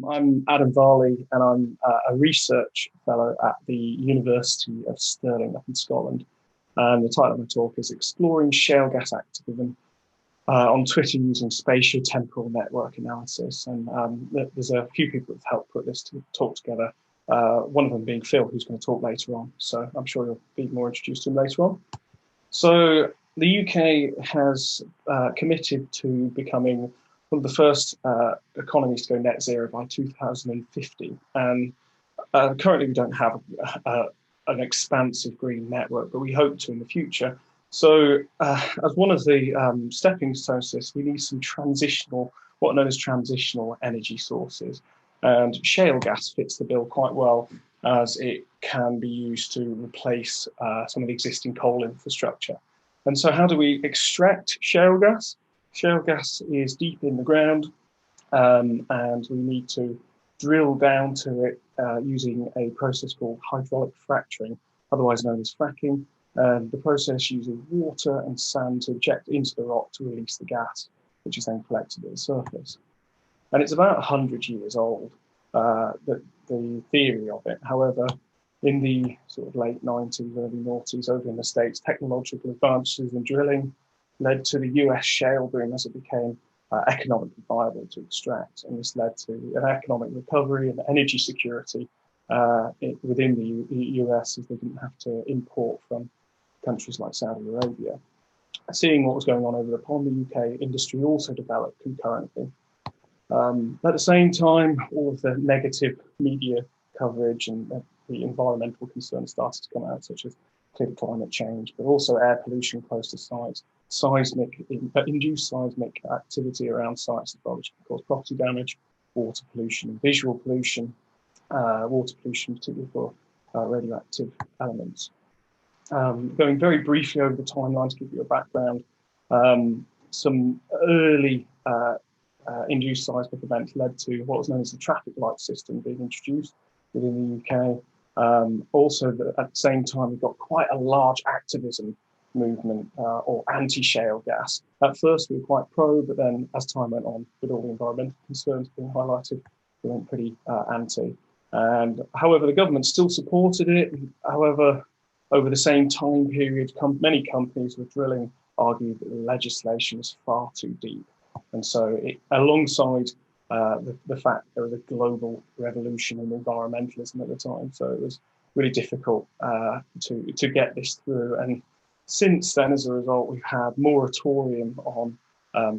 I'm Adam Varley, and I'm a research fellow at the University of Stirling up in Scotland. And the title of my talk is Exploring Shale Gas Activism on Twitter using Spatial Temporal Network Analysis. And there's a few people that have helped put this talk together, one of them being Phil, who's going to talk later on. So I'm sure you'll be more introduced to him later on. So the UK has committed to becoming one of the first economies to go net zero by 2050. And currently we don't have an expansive green network, but we hope to in the future. So as one of the stepping stones to this, we need some what are known as transitional energy sources. And shale gas fits the bill quite well, as it can be used to replace some of the existing coal infrastructure. And so how do we extract shale gas? Shale gas is deep in the ground, and we need to drill down to it using a process called hydraulic fracturing, otherwise known as fracking. The process uses water and sand to inject into the rock to release the gas, which is then collected at the surface. And it's about 100 years old, the theory of it. However, in the sort of late 90s, early noughties, over in the States, technological advances in drilling led to the US shale boom as it became economically viable to extract. And this led to an economic recovery and energy security within the US, as they didn't have to import from countries like Saudi Arabia. Seeing what was going on over the pond, the UK industry also developed concurrently. At the same time, all of the negative media coverage and the environmental concerns started to come out, such as climate change, but also air pollution close to sites, induced seismic activity around sites as well, which can cause property damage, water pollution, visual pollution, particularly for radioactive elements. Going very briefly over the timeline to give you a background, some early induced seismic events led to what was known as the traffic light system being introduced within the UK. Also, at the same time, we've got quite a large activism movement or anti-shale gas. At first, we were quite pro, but then as time went on, with all the environmental concerns being highlighted, we went pretty anti. And however, the government still supported it. However, over the same time period, many companies with drilling argued that the legislation was far too deep. And so alongside the fact there was a global revolution in environmentalism at the time, so it was really difficult to get this through. And since then, as a result, we've had moratorium on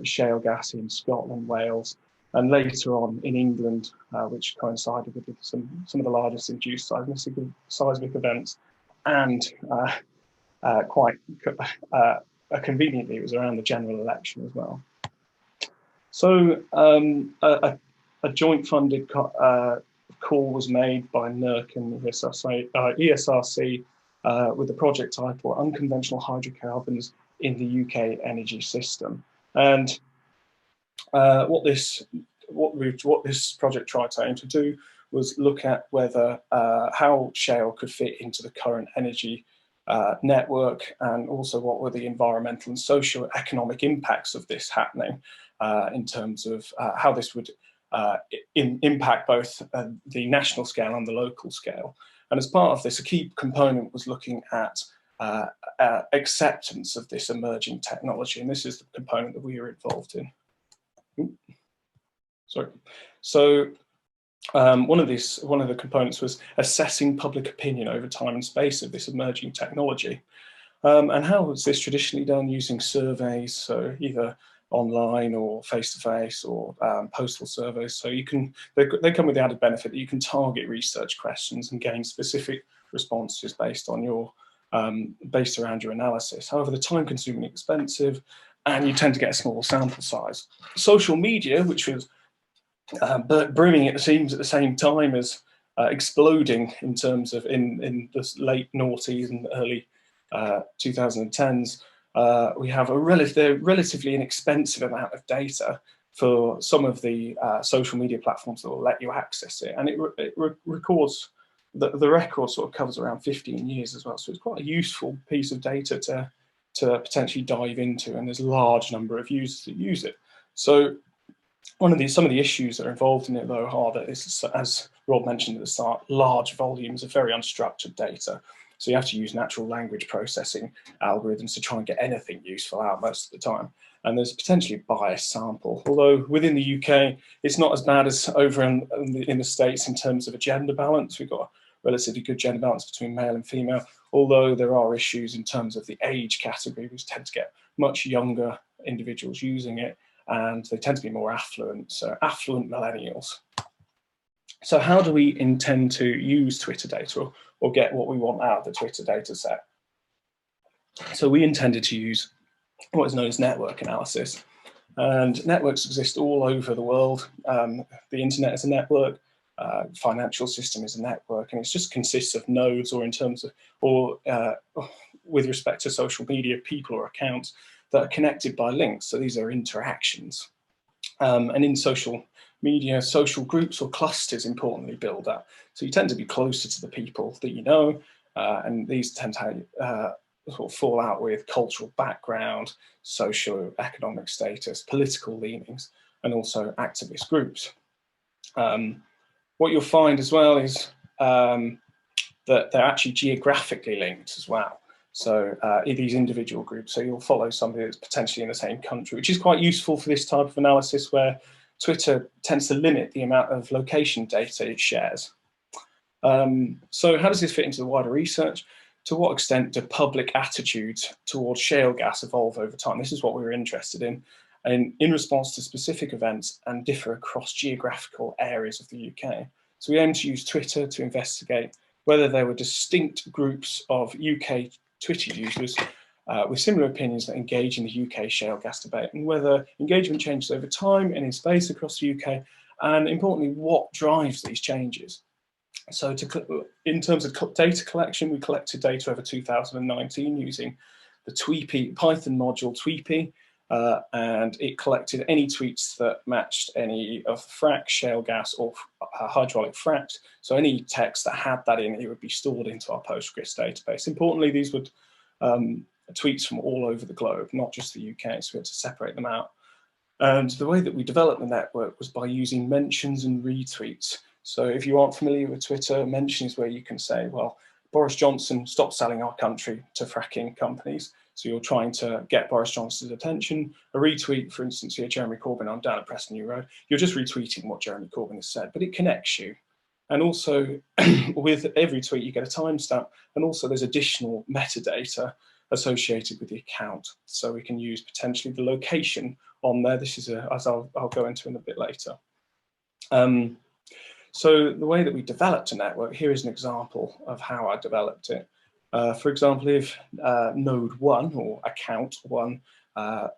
shale gas in Scotland, Wales, and later on in England, which coincided with some of the largest induced seismic events. And quite conveniently, it was around the general election as well. So a joint funded call was made by NERC and ESRC with the project title Unconventional Hydrocarbons in the UK Energy System. And what this project tried to aim to do was look at whether how shale could fit into the current energy network, and also what were the environmental and socio-economic impacts of this happening in terms of how this would impact both the national scale and the local scale. And as part of this, a key component was looking at acceptance of this emerging technology, and this is the component that we were involved in. Sorry. So one of the components was assessing public opinion over time and space of this emerging technology. And how was this traditionally done? Using surveys, so either online or face-to-face or postal surveys. So they come with the added benefit that you can target research questions and gain specific responses based on based around your analysis. However, they're time-consuming, expensive, and you tend to get a small sample size. Social media, which was brimming, it seems, at the same time as exploding in terms of in the late noughties and early 2010s, we have a relatively inexpensive amount of data for some of the social media platforms that will let you access it, and it records the record sort of covers around 15 years as well. So it's quite a useful piece of data to potentially dive into, and there's a large number of users that use it. So Some of the issues that are involved in it, though, are that it's, as Rob mentioned at the start, large volumes of very unstructured data. So you have to use natural language processing algorithms to try and get anything useful out most of the time. And there's potentially a biased sample. Although within the UK, it's not as bad as over in the States in terms of a gender balance. We've got a relatively good gender balance between male and female, although there are issues in terms of the age category, which tend to get much younger individuals using it, and they tend to be more affluent, so affluent millennials. So how do we intend to use Twitter data or get what we want out of the Twitter data set? So we intended to use what is known as network analysis. And networks exist all over the world. The internet is a network, financial system is a network, and it just consists of nodes, or in terms of, or with respect to social media, people or accounts that are connected by links. So these are interactions. And in social media, social groups or clusters importantly build up. So you tend to be closer to the people that you know, and these tend to sort of fall out with cultural background, socio-economic status, political leanings, and also activist groups. What you'll find as well is that they're actually geographically linked as well. So in these individual groups, so you'll follow somebody that's potentially in the same country, which is quite useful for this type of analysis where Twitter tends to limit the amount of location data it shares. So how does this fit into the wider research? To what extent do public attitudes towards shale gas evolve over time? This is what we were interested in, and in response to specific events and differ across geographical areas of the UK. So we aim to use Twitter to investigate whether there were distinct groups of UK Twitter users with similar opinions that engage in the UK shale gas debate, and whether engagement changes over time and in space across the UK, and importantly, what drives these changes. So in terms of data collection, we collected data over 2019 using the Tweepy Python module Tweepy, and it collected any tweets that matched any of the frac, shale gas, or hydraulic fracks. So any text that had that in, it would be stored into our Postgres database. Importantly, these would tweets from all over the globe, not just the UK, so we had to separate them out. And the way that we developed the network was by using mentions and retweets. So if you aren't familiar with Twitter, mention is where you can say, well, Boris Johnson stopped selling our country to fracking companies. So you're trying to get Boris Johnson's attention. A retweet, for instance, here, Jeremy Corbyn, I'm down at Preston New Road. You're just retweeting what Jeremy Corbyn has said, but it connects you. And also with every tweet, you get a timestamp. And also there's additional metadata associated with the account. So we can use potentially the location on there. This is, as I'll go into in a bit later. So the way that we developed a network, here is an example of how I developed it. For example, if node 1 or account 1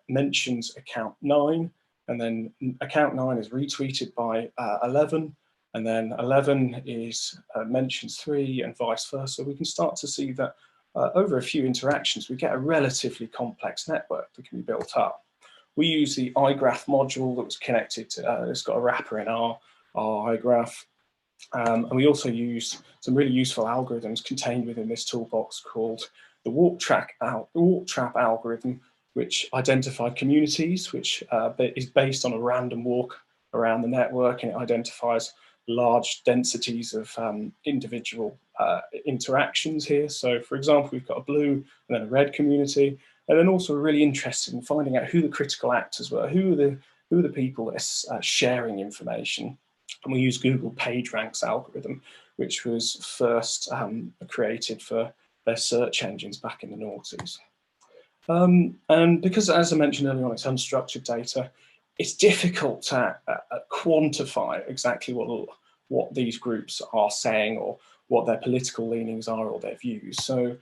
mentions account 9, and then account 9 is retweeted by 11, and then 11 is mentions 3 and vice versa, we can start to see that over a few interactions, we get a relatively complex network that can be built up. We use the iGraph module that was connected to, it's got a wrapper in our iGraph. And we also use some really useful algorithms contained within this toolbox called the walk trap algorithm, which identified communities, which is based on a random walk around the network, and it identifies large densities of individual interactions here. So for example, we've got a blue and then a red community, and then also really interested in finding out who the critical actors were, who are the people that are sharing information. And we use Google PageRank's algorithm, which was first created for their search engines back in the noughties. And because, as I mentioned earlier on, it's unstructured data, it's difficult to quantify exactly what these groups are saying or what their political leanings are or their views. So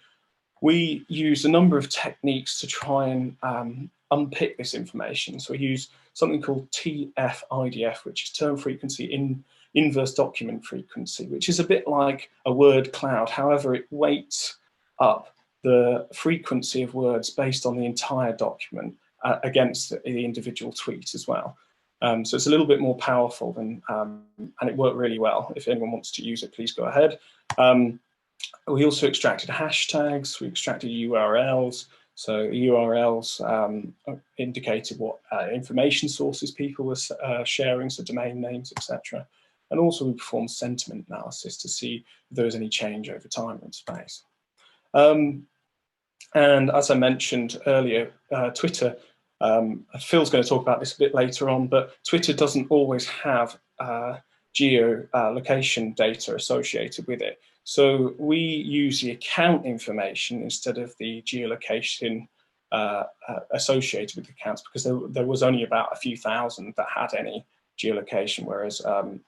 we use a number of techniques to try and unpick this information. So we use something called TF-IDF, which is term frequency in inverse document frequency, which is a bit like a word cloud. However, it weights up the frequency of words based on the entire document against the individual tweet as well. So it's a little bit more powerful than, and it worked really well. If anyone wants to use it, please go ahead. We also extracted hashtags, we extracted URLs, So the URLs indicated what information sources people were sharing, so domain names, etc. And also we performed sentiment analysis to see if there was any change over time in space. And as I mentioned earlier, Twitter, Phil's going to talk about this a bit later on, but Twitter doesn't always have geolocation data associated with it. So we use the account information instead of the geolocation associated with accounts, because there was only about a few thousand that had any geolocation, whereas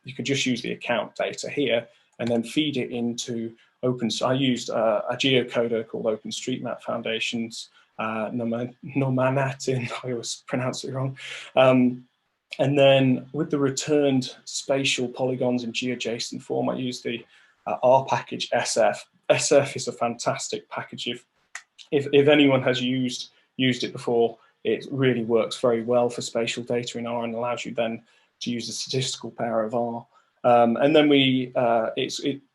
you could just use the account data here and then feed it into I used a geocoder called OpenStreetMap Foundation's Nomanatin, I always pronounce it wrong. And then with the returned spatial polygons in GeoJSON form, I used the R package SF. SF is a fantastic package. If anyone has used it before, it really works very well for spatial data in R and allows you then to use the statistical power of R. And then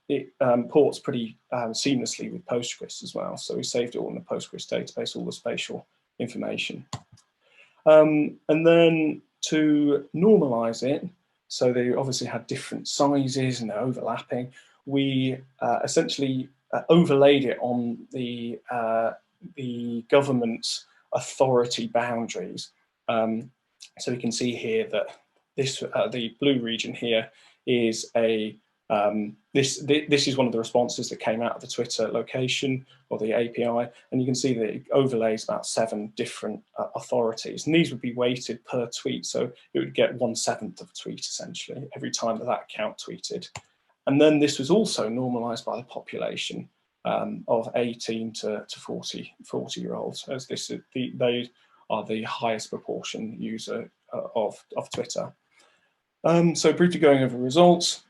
it ports pretty seamlessly with Postgres as well. So we saved it all in the Postgres database, all the spatial information. And then to normalize it, so they obviously had different sizes and they're overlapping, we essentially overlaid it on the government's authority boundaries. So we can see here that this the blue region here is a this is one of the responses that came out of the Twitter location or the API, and you can see that it overlays about 7 different authorities, and these would be weighted per tweet, so it would get 1/7 of a tweet essentially every time that account tweeted. And then this was also normalized by the population of 18 to 40-year-olds, as they are the highest proportion user of Twitter. So briefly going over results.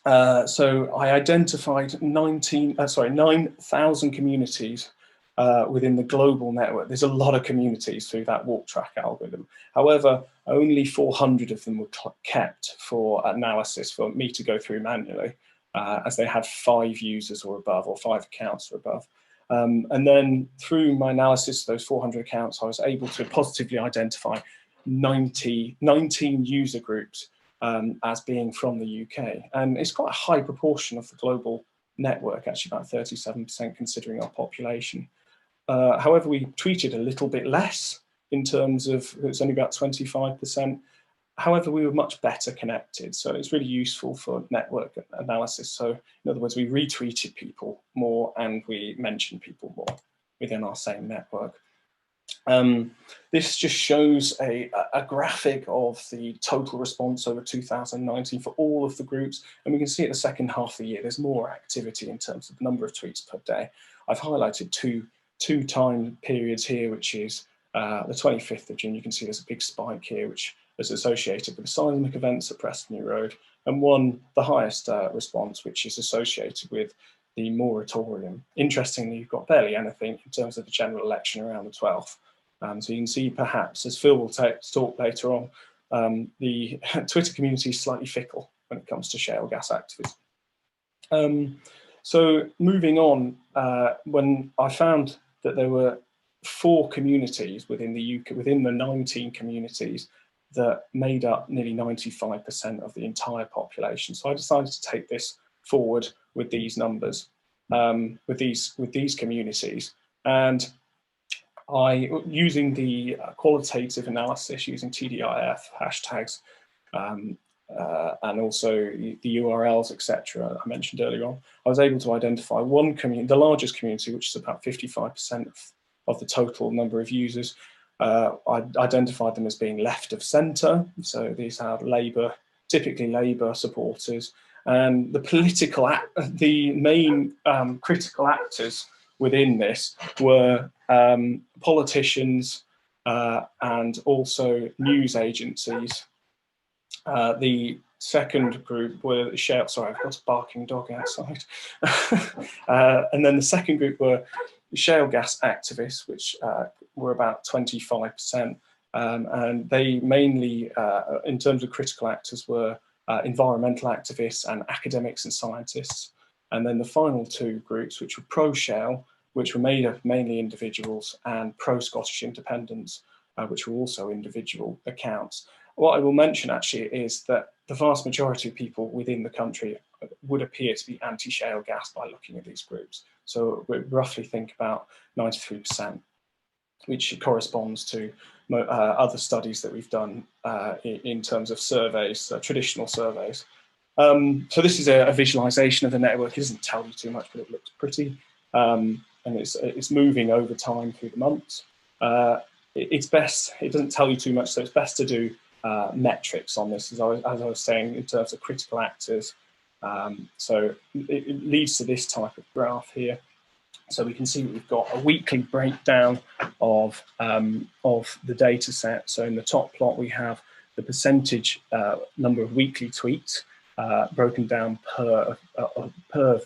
So I identified 9,000 communities within the global network. There's a lot of communities through that walk track algorithm. However, only 400 of them were kept for analysis for me to go through manually, as they had 5 users or above, or 5 accounts or above. And then through my analysis of those 400 accounts, I was able to positively identify 19 user groups as being from the UK. And it's quite a high proportion of the global network, actually about 37% considering our population. However, we tweeted a little bit less in terms of, it's only about 25%. However, we were much better connected. So it's really useful for network analysis. So in other words, we retweeted people more and we mentioned people more within our same network. This just shows a graphic of the total response over 2019 for all of the groups. And we can see at the second half of the year, there's more activity in terms of the number of tweets per day. I've highlighted two time periods here, which is the 25th of June. You can see there's a big spike here, which is associated with the seismic events at Preston New Road, and the highest response, which is associated with the moratorium. Interestingly, you've got barely anything in terms of the general election around the 12th. So you can see perhaps, as Phil will talk later on, the Twitter community is slightly fickle when it comes to shale gas activism. So moving on, when I found that there were 4 communities within the UK, within the 19 communities, that made up nearly 95% of the entire population. So I decided to take this forward with these numbers, with these communities, and using the qualitative analysis, using TDIF hashtags, and also the URLs, etc. I mentioned earlier on, I was able to identify one community, the largest community, which is about 55% of the total number of users. I identified them as being left of centre, so these are typically Labour supporters, and the main critical actors within this were politicians and also news agencies. The second group were shale. Sorry, I've got a barking dog outside. And then the second group were shale gas activists, which were about 25%, and they mainly, in terms of critical actors, were environmental activists and academics and scientists. And then the final 2 groups, which were pro-shale, which were made of mainly individuals, and pro-Scottish independents, which were also individual accounts. What I will mention actually is that the vast majority of people within the country would appear to be anti-shale gas by looking at these groups. So we roughly think about 93%, which corresponds to other studies that we've done in terms of surveys, traditional surveys. So this is a visualization of the network. It doesn't tell you too much, but it looks pretty. And it's moving over time through the months. It's best, it doesn't tell you too much, so it's best to do metrics on this, as I was saying, in terms of critical actors. So it leads to this type of graph here. So we can see that we've got a weekly breakdown of the data set. So in the top plot, we have the percentage number of weekly tweets broken down per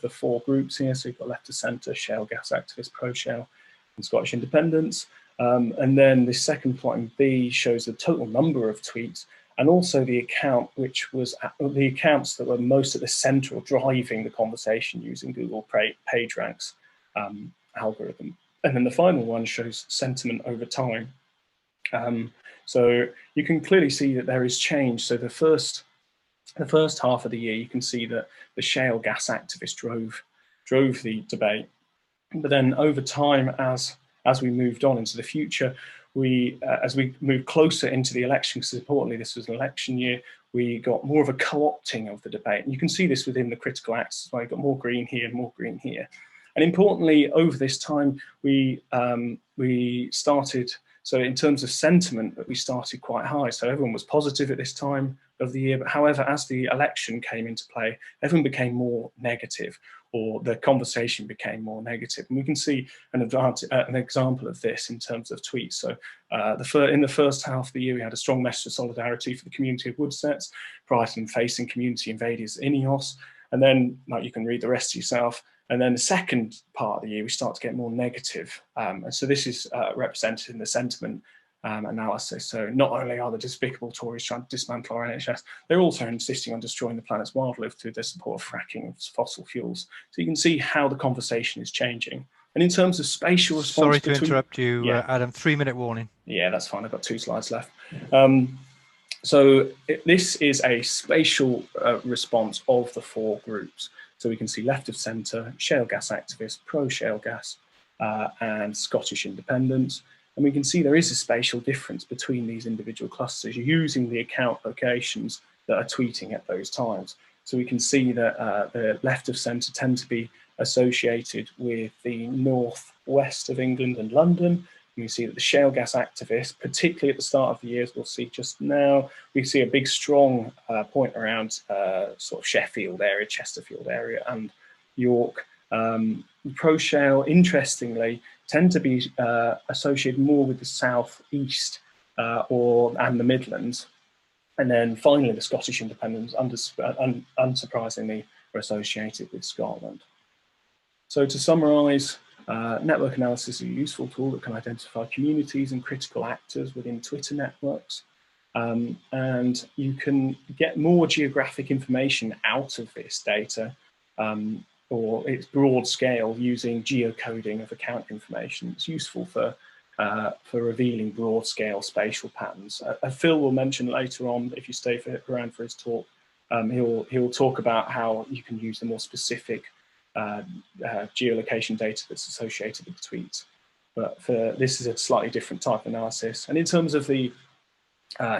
the 4 groups here. So you've got left to centre, shale gas activists, pro-shale, and Scottish independents. And then the second plot in B shows the total number of tweets, and also the account which was the accounts that were most at the centre or driving the conversation using Google PageRank's algorithm. And then the final one shows sentiment over time. So you can clearly see that there is change. So the first half of the year, you can see that the shale gas activists drove the debate. But then over time, as we moved on into the future, as we moved closer into the election, because importantly this was an election year, we got more of a co-opting of the debate. And you can see this within the critical acts, so I got more green here, more green here. And importantly, over this time, we started, so in terms of sentiment, we started quite high. So everyone was positive at this time of the year. But however, as the election came into play, everyone became more negative, or the conversation became more negative. And we can see an example of this in terms of tweets. So in the first half of the year, we had a strong message of solidarity for the community of Woodsets, prior to them facing community invaders INEOS. And then, like, you can read the rest yourself. And then the second part of the year, we start to get more negative. And so this is represented in the sentiment analysis. So not only are the despicable Tories trying to dismantle our NHS, they're also insisting on destroying the planet's wildlife through their support of fracking of fossil fuels. So you can see how the conversation is changing. And in terms of spatial response... Sorry to interrupt you, yeah. Adam, 3-minute warning. Yeah, that's fine. I've got 2 slides left. So this is a spatial response of the 4 groups. So we can see left of centre, shale gas activists, pro-shale gas, and Scottish independents. And we can see there is a spatial difference between these individual clusters using the account locations that are tweeting at those times. So we can see that the left of centre tend to be associated with the northwest of England and London. And we see that the shale gas activists, particularly at the start of the year, as we'll see just now, we see a big strong point around sort of Sheffield area, Chesterfield area, and York. Pro-shale, interestingly, tend to be associated more with the southeast and the Midlands. And then finally, the Scottish independents, unsurprisingly, are associated with Scotland. So to summarise, network analysis is a useful tool that can identify communities and critical actors within Twitter networks. And you can get more geographic information out of this data, or its broad scale, using geocoding of account information. It's useful for revealing broad scale spatial patterns. Phil will mention later on, if you stay around for his talk, he'll talk about how you can use the more specific geolocation data that's associated with tweets. But this is a slightly different type of analysis. And in terms of the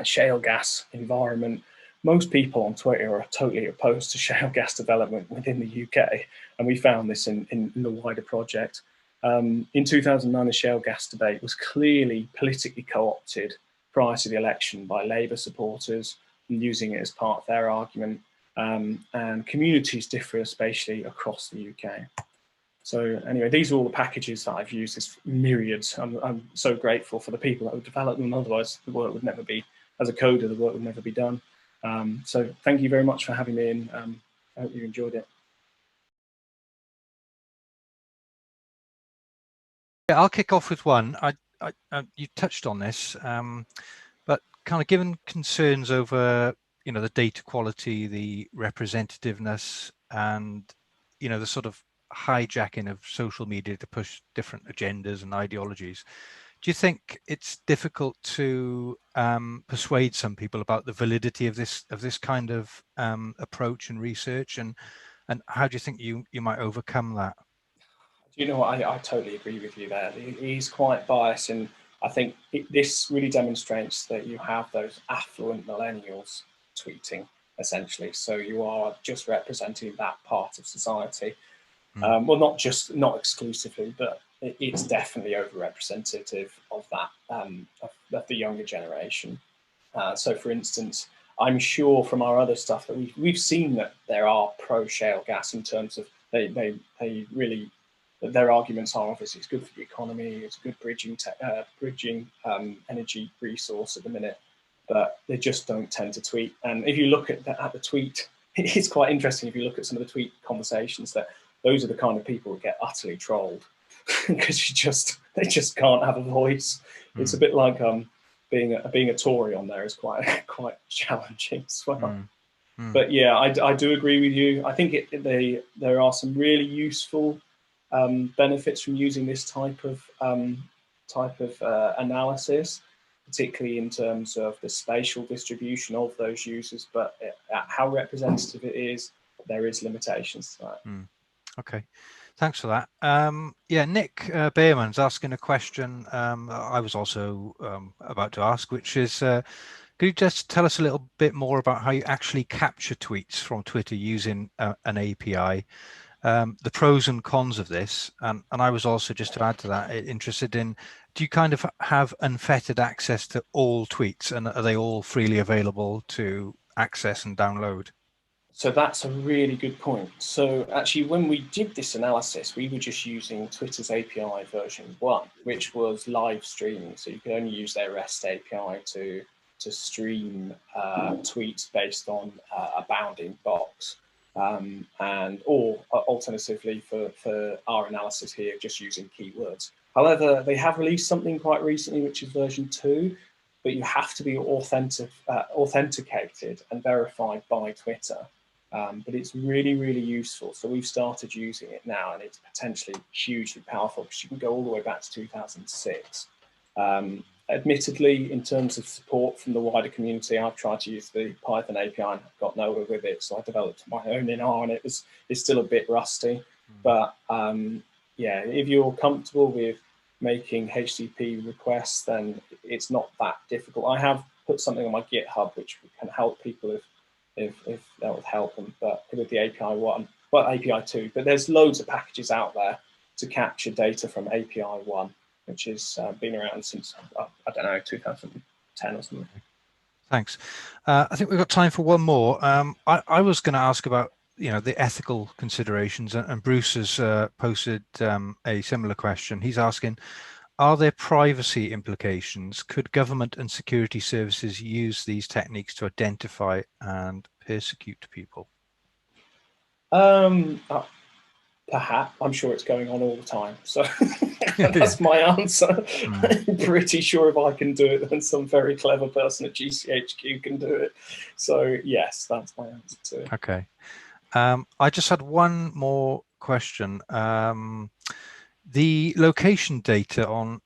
shale gas environment, most people on Twitter are totally opposed to shale gas development within the UK, and we found this in the wider project. In 2009, the shale gas debate was clearly politically co-opted prior to the election by Labour supporters, and using it as part of their argument. And communities differ spatially across the UK. So anyway, these are all the packages that I've used. It's myriads. I'm so grateful for the people that have developed them. Otherwise, the work would never be, as a coder, the work would never be done. So thank you very much for having me in. I hope you enjoyed it. Yeah, I'll kick off with one. You touched on this, but kind of given concerns over, the data quality, the representativeness, and, the sort of hijacking of social media to push different agendas and ideologies. Do you think it's difficult to persuade some people about the validity of this kind of approach and research, and how do you think you might overcome that? You know what, I totally agree with you there. He's quite biased, and I think this really demonstrates that you have those affluent millennials tweeting, essentially. So you are just representing that part of society. Well, not exclusively, but it's definitely overrepresentative of that, of the younger generation. So, for instance, I'm sure from our other stuff that we've seen that there are pro shale gas in terms of they really, their arguments are obviously it's good for the economy, it's a good bridging energy resource at the minute, but they just don't tend to tweet. And if you look at the tweet, it's quite interesting if you look at some of the tweet conversations that those are the kind of people that get utterly trolled because they just can't have a voice. It's a bit like being a Tory on there is quite challenging as well. But yeah, I do agree with you. I think there are some really useful benefits from using this type of analysis, particularly in terms of the spatial distribution of those users. But how representative it is, there is limitations to that. Okay, thanks for that. Yeah, Nick Behrman's asking a question I was also about to ask, which is, could you just tell us a little bit more about how you actually capture tweets from Twitter using an API, the pros and cons of this? And I was also, just to add to that, interested in, do you kind of have unfettered access to all tweets, and are they all freely available to access and download? So that's a really good point. So actually, when we did this analysis, we were just using Twitter's API version 1, which was live streaming. So you could only use their REST API to stream tweets based on a bounding box. Or alternatively, for our analysis here, just using keywords. However, they have released something quite recently, which is version 2, but you have to be authenticated and verified by Twitter. But it's really, really useful. So we've started using it now, and it's potentially hugely powerful because you can go all the way back to 2006. Admittedly, in terms of support from the wider community, I've tried to use the Python API and got nowhere with it. So I developed my own in R, and it's still a bit rusty. But yeah, if you're comfortable with making HTTP requests, then it's not that difficult. I have put something on my GitHub which can help people if that would help them, but with the API 1, well, API 2, but there's loads of packages out there to capture data from API 1, which has been around since, I don't know, 2010 or something. Thanks. I think we've got time for one more. I was going to ask about, the ethical considerations, and Bruce has posted a similar question. He's asking, are there privacy implications? Could government and security services use these techniques to identify and persecute people? Perhaps. I'm sure it's going on all the time. So that's my answer. I'm pretty sure if I can do it, then some very clever person at GCHQ can do it. So yes, that's my answer to it. Okay. I just had one more question. The location data on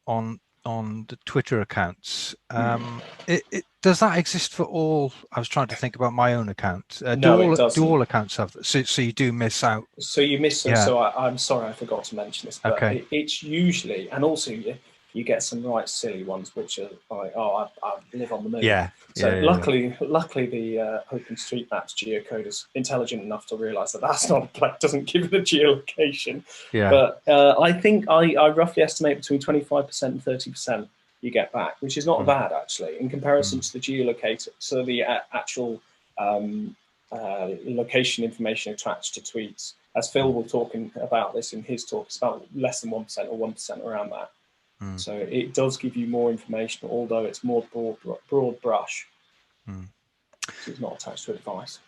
the Twitter accounts, does that exist for all? I was trying to think about my own account. No, it doesn't. Do all accounts have that? So you do miss out. So you miss them. Yeah. So I'm sorry, I forgot to mention this. But okay. It's usually, and also you get some right silly ones, which are like, oh, I live on the moon. Yeah. So luckily, the OpenStreetMap's geocode is intelligent enough to realise that that's not doesn't give it a geolocation. Yeah. But I think I roughly estimate between 25% and 30% you get back, which is not bad actually in comparison to the geolocator. So the actual location information attached to tweets. As Phil will talking about this in his talk, it's about less than 1% or 1% around that. So it does give you more information, although it's more broad brush. So it's not attached to a device.